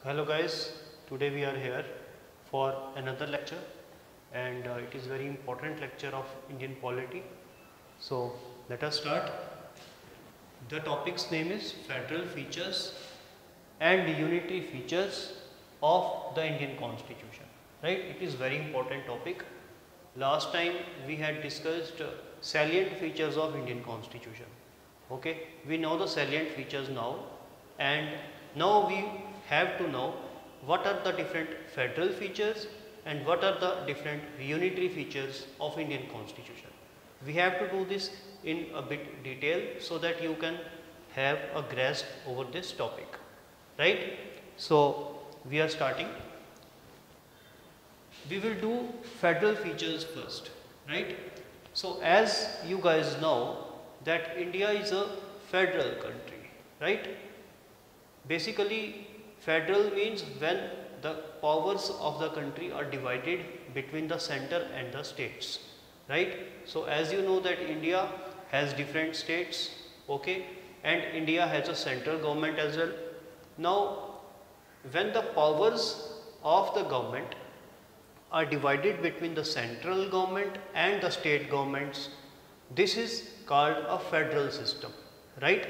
Hello guys, today we are here for another lecture and it is very important lecture of Indian polity. So let us start. The topic's name is Federal Features and Unitary Features of the Indian Constitution. Right? It is very important topic. Last time we had discussed salient features of Indian Constitution. Okay, we know the salient features now, and now we have to know what are the different federal features and what are the different unitary features of Indian Constitution. We have to do this in a bit detail so that you can have a grasp over this topic, right? So we are starting. We will do federal features first, right? So as you guys know that India is a federal country, right? Basically federal means when the powers of the country are divided between the center and the states, right? So as you know that India has different states, okay, and India has a central government as well. Now when the powers of the government are divided between the central government and the state governments, this is called a federal system, right?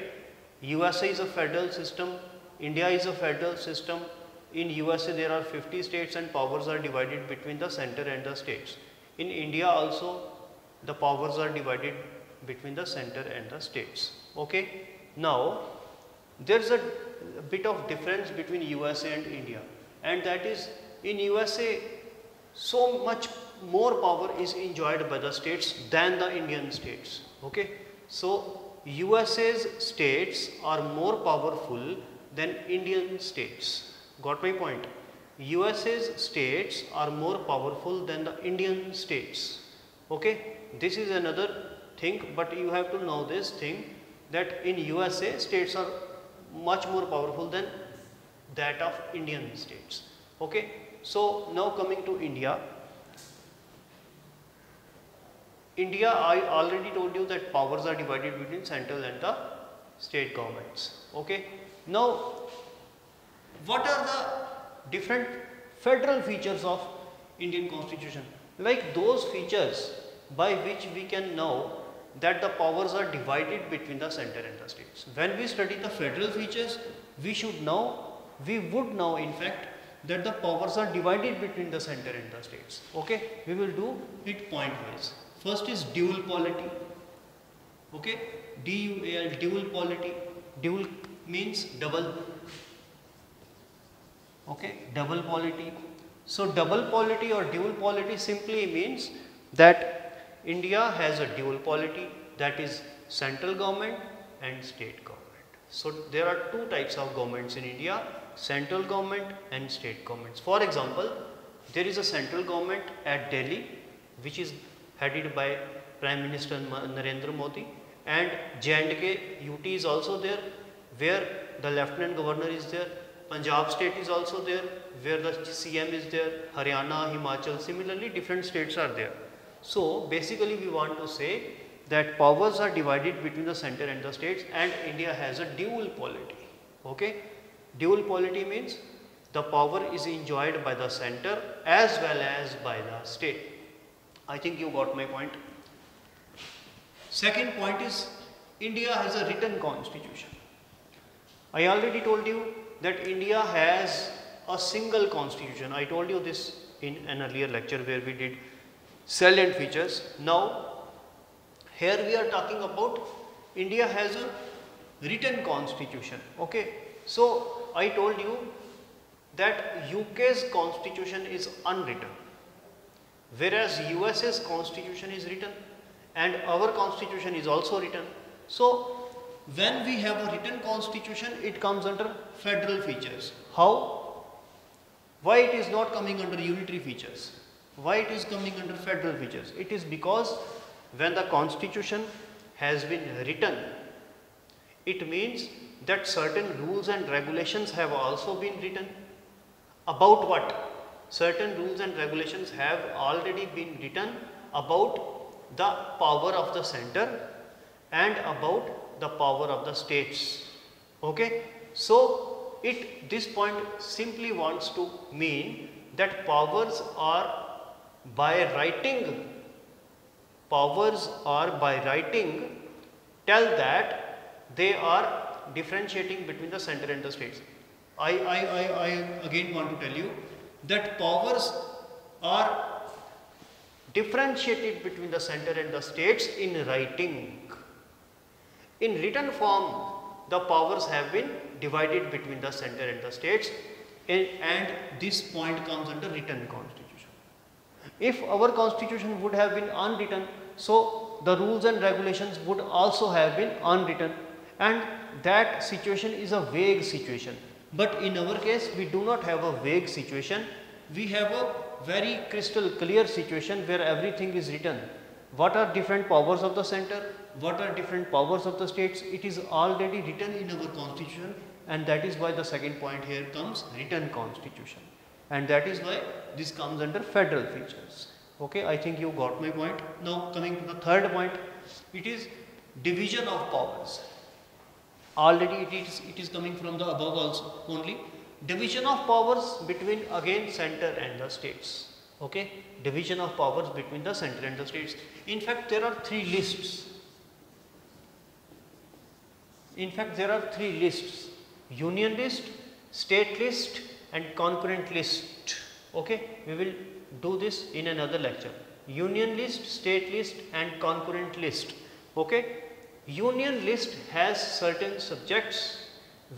USA is a federal system, India is a federal system. In USA there are 50 states and powers are divided between the center and the states. In India also the powers are divided between the center and the states, okay. Now there is a bit of difference between USA and India, and that is in USA so much more power is enjoyed by the states than the Indian states, okay. So USA's states are more powerful than Indian states. Got my point? USA's states are more powerful than the Indian states, okay. This is another thing, but you have to know this thing that in USA states are much more powerful than that of Indian states, okay. So now coming to India. India, I already told you that powers are divided between central and the state governments, okay. Now what are the different federal features of Indian Constitution? Like those features by which we can know that the powers are divided between the center and the states. When we study the federal features, we should know, we would know in fact that the powers are divided between the center and the states, okay. We will do it point wise. First is dual polity, okay, DUAL, dual polity. Dual means double, okay, double polity. So double polity or dual polity simply means that India has a dual polity, that is central government and state government. So there are two types of governments in India, central government and state governments. For example, there is a central government at Delhi which is headed by Prime Minister Narendra Modi, and J&K UT is also there where the Lieutenant Governor is there. Punjab state is also there where the CM is there. Haryana, Himachal, similarly different states are there. So basically we want to say that powers are divided between the center and the states, and India has a dual polity, okay. Dual polity means the power is enjoyed by the center as well as by the state. I think you got my point. Second point is India has a written constitution. I already told you that India has a single constitution. I told you this in an earlier lecture where we did salient features. Now here we are talking about India has a written constitution, okay. So I told you that UK's constitution is unwritten, whereas USA's constitution is written and our constitution is also written. So when we have a written constitution, it comes under federal features. How? Why it is not coming under unitary features? Why it is coming under federal features? It is because when the constitution has been written, it means that certain rules and regulations have also been written. About what? Certain rules and regulations have already been written about the power of the center and about the power of the states, okay. So this point simply wants to mean that powers are by writing tell that they are differentiating between the center and the states. I again want to tell you that powers are differentiated between the center and the states in writing. In written form, the powers have been divided between the center and the states, and this point comes under written constitution. If our constitution would have been unwritten, so the rules and regulations would also have been unwritten, and that situation is a vague situation. But in our case, we do not have a vague situation, we have a very crystal clear situation where everything is written. What are different powers of the center? What are different powers of the states? It is already written in our constitution, and that is why the second point here comes written constitution, and that is why this comes under federal features. Okay, I think you got my point. Now coming to the third point, it is division of powers. Already it is coming from the above also only. Division of powers between again center and the states. Okay, division of powers between the center and the states. In fact, there are three lists. Union list, state list, and concurrent list. Okay, we will do this in another lecture. Union list, state list, and concurrent list. Okay, union list has certain subjects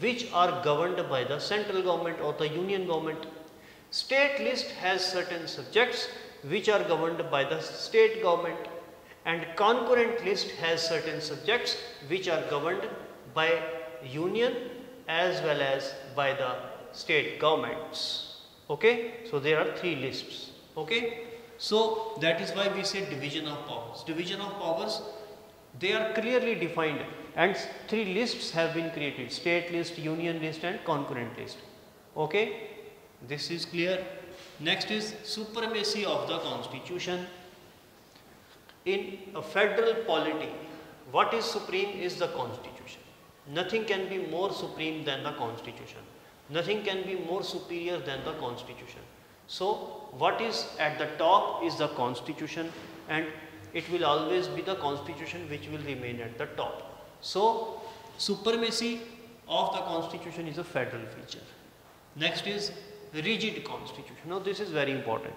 which are governed by the central government or the union government. State list has certain subjects which are governed by the state government, and concurrent list has certain subjects which are governed by union as well as by the state governments. Okay, so there are three lists. Okay, so that is why we say division of powers. Division of powers, they are clearly defined, and three lists have been created: state list, union list, and concurrent list. Okay, this is clear. Next is supremacy of the constitution. In a federal polity, what is supreme is the constitution. Nothing can be more supreme than the constitution. Nothing can be more superior than the constitution. So what is at the top is the constitution, and it will always be the constitution which will remain at the top. So supremacy of the constitution is a federal feature. Next is rigid constitution. Now this is very important.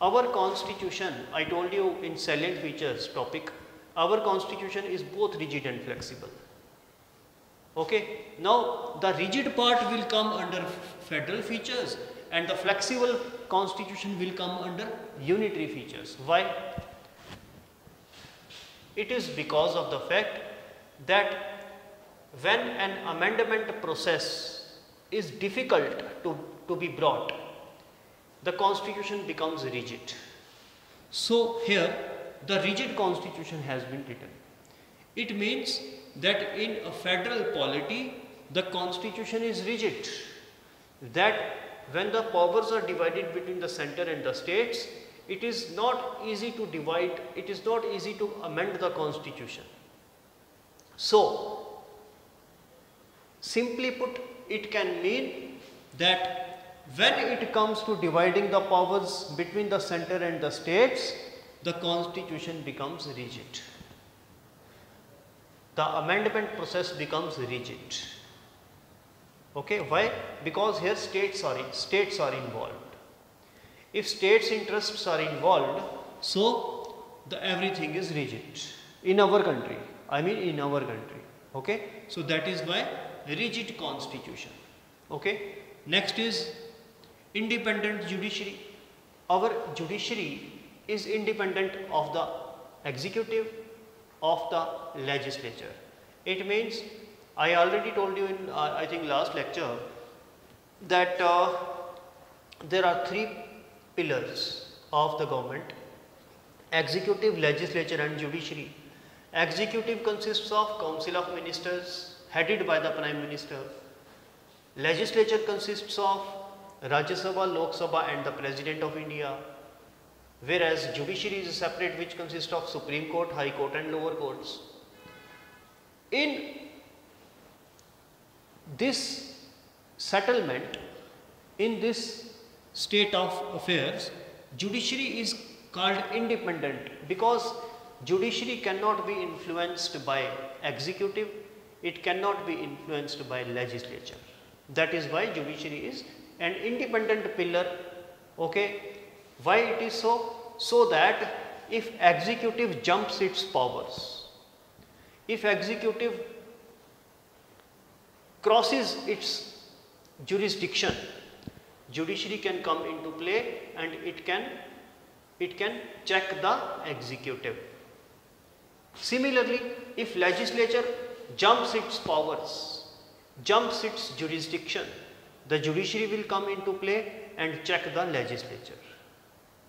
Our constitution, I told you in salient features topic, our constitution is both rigid and flexible. Okay, now the rigid part will come under federal features, and the flexible constitution will come under unitary features. Why? It is because of the fact that when an amendment process is difficult to be brought, the constitution becomes rigid. So here the rigid constitution has been written. It means that in a federal polity, the constitution is rigid, that when the powers are divided between the center and the states, it is not easy to divide, it is not easy to amend the constitution. So simply put, it can mean that when it comes to dividing the powers between the center and the states, the constitution becomes rigid. The amendment process becomes rigid. Okay, why? Because here states are involved. If states' interests are involved, so everything is rigid in our country. I mean in our country. Okay, so that is why rigid constitution. Okay, next is independent judiciary. Our judiciary is independent of the executive, of the legislature. It means, I already told you in I think last lecture, that there are three pillars of the government: executive, legislature, and judiciary. Executive consists of Council of Ministers headed by the Prime Minister. Legislature consists of Rajya Sabha, Lok Sabha, and the President of India. Whereas judiciary is separate, which consists of Supreme Court, High Court, and lower courts. In this settlement in this state of affairs, judiciary is called independent because judiciary cannot be influenced by executive, it cannot be influenced by legislature. That is why judiciary is an independent pillar. Okay. Why it is so? So that if executive jumps its powers, if executive crosses its jurisdiction, judiciary can come into play and it can check the executive. Similarly, if legislature jumps its powers, jumps its jurisdiction, the judiciary will come into play and check the legislature.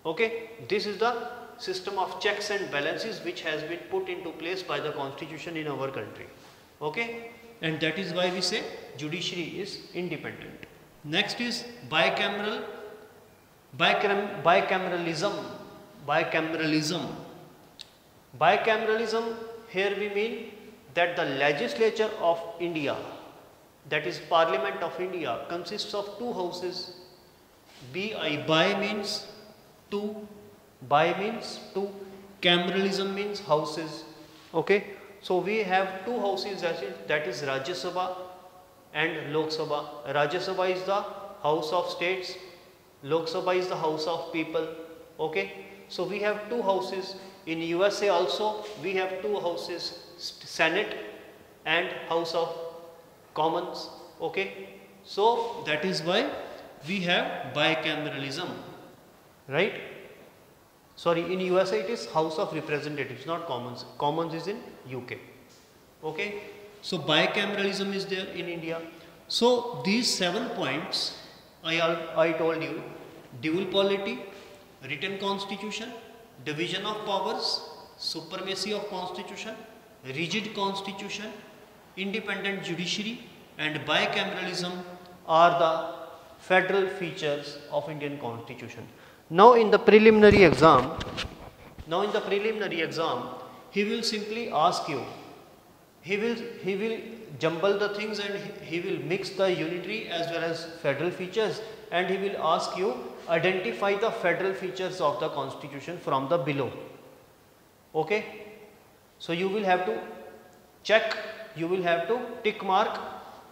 Okay, this is the system of checks and balances which has been put into place by the constitution in our country. Okay, and that is why we say judiciary is independent. Next is bicameral, bicameralism. Bicameralism, here we mean that the legislature of India, that is Parliament of India, consists of two houses. Bi means two, bi means two, cameralism means houses. Okay, so we have two houses, that is Rajya Sabha and Lok Sabha. Rajya Sabha is the house of states, Lok Sabha is the house of people. Okay, so we have two houses. In USA also we have two houses, Senate and House of Commons. Okay, so that is why we have bicameralism, right? Sorry, in USA it is House of Representatives, not Commons. Commons is in UK. Okay, so bicameralism is there in India. So these 7 points I told you: dual polity, written constitution, division of powers, supremacy of constitution, rigid constitution, independent judiciary and bicameralism are the federal features of Indian constitution. Now in the preliminary exam, he will simply ask you, he will jumble the things and he will mix the unitary as well as federal features, and he will ask you identify the federal features of the constitution from the below. Okay, so you will have to check, you will have to tick mark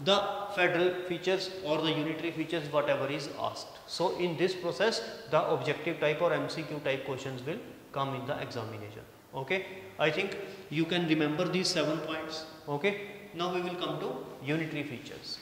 the federal features or the unitary features, whatever is asked. So in this process the objective type or MCQ type questions will come in the examination. Okay, I think you can remember these 7 points. Okay, now we will come to unitary features.